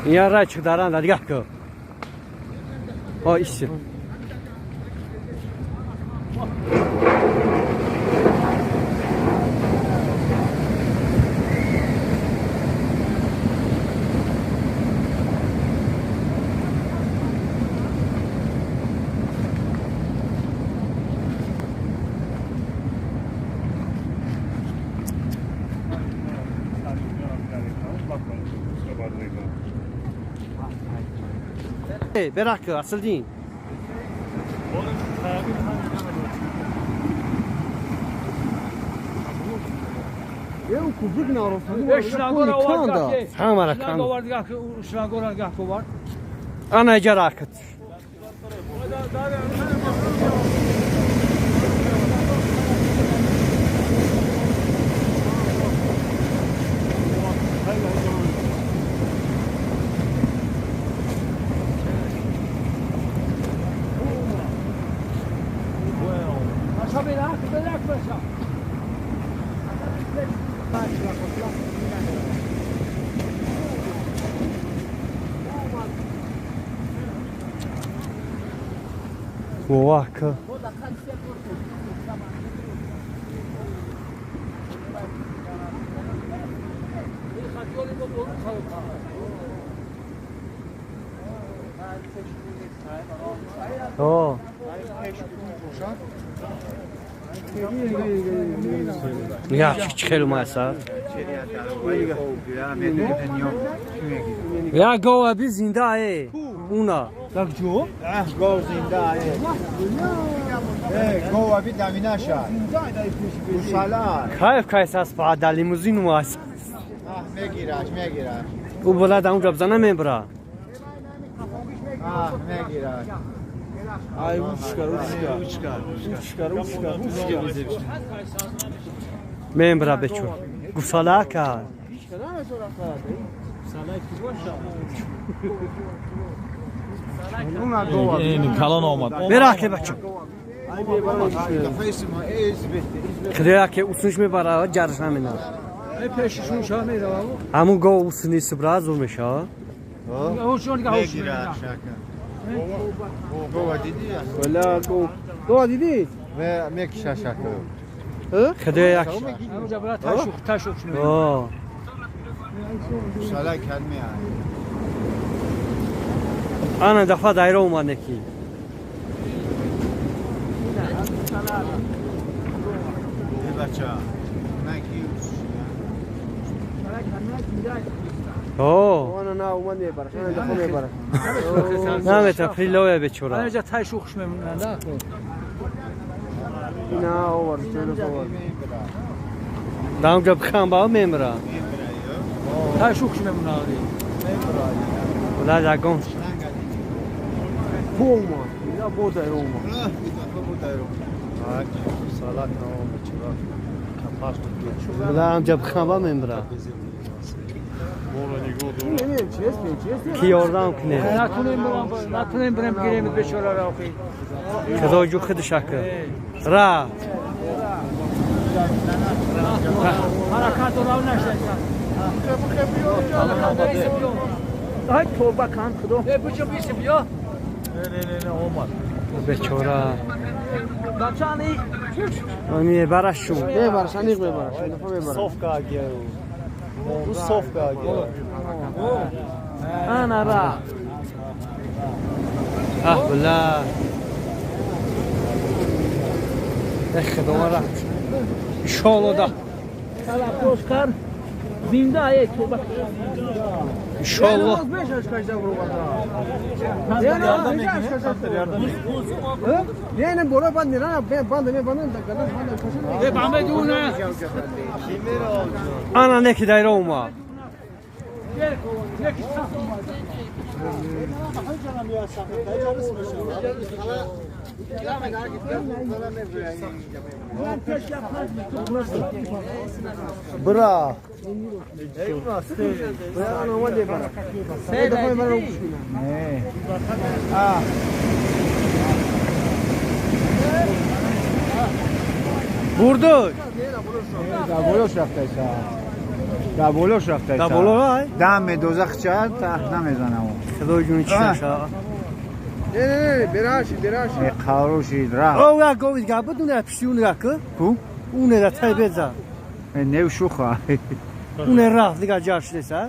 یا رای چه دارن دیگه که ها ایست براك اصل دين يوم كوبنا انا جراكت واكا يا خير ما صار يا جوا بزنده ايه اونا لك جو گاو زنده گاو بی دامینه شد كيف اساس بعد لیموزین واس میگیرش او بلد اونجا بزنه میبره میگیرش ای اوچکار میبره بچور گوساله کرد این کلان آمد براكه بچه خدایا که اوسنش میبره جرش نمینا پیششون شاه میره همون گو اوسنی سبراز و میشه میگیرش گاو دیدی ولا گو دیدی و میکشه شکر خدایا که اونجا برای تشوق آه گوساله کلمه انا دفعه دایره اومده کی بچه نکیوش اوه انا نه اومده برش انا دفعه میبره نمیتونه فریلوه بچورا اونجا تشوقش میمونه نه نه اوور چلو اوور داونجا بخام با میمرا تشوقش میمونه ولا داگون بوما یا بوده روما سالات نام بچه کپاش تو ولا اونجا بخام با میمرا نمیم چیست کی اردام کنه نتونیم بریم بگیریم بچورا را آخی خدا جو خود شکر را حرکت رو نشد های توبه کن خدا بچه بیسی بیا نه اومد بچورا بچانی امی براشون میبرش انیق میبرش صفقه گیرو او صفقه گیرو انا را بلا خدا را انشالله ده سلام پوشکار زنده ای توبه انشالله نه برو بند نه بند نه بند دونه انا نکی دایره اوما برا Vurdu. Gol rafta esa. در بالاش رفته در بالا رای؟ دم دوزخ چهار تا نمیزنه اون خدای جونی چی نشا نه براشی قاروشی رفت او یا گوید گا بدون پشیون را که کو؟ اونه را تای بزا نیو شوخه اونه رفت دیگه جاش دیسا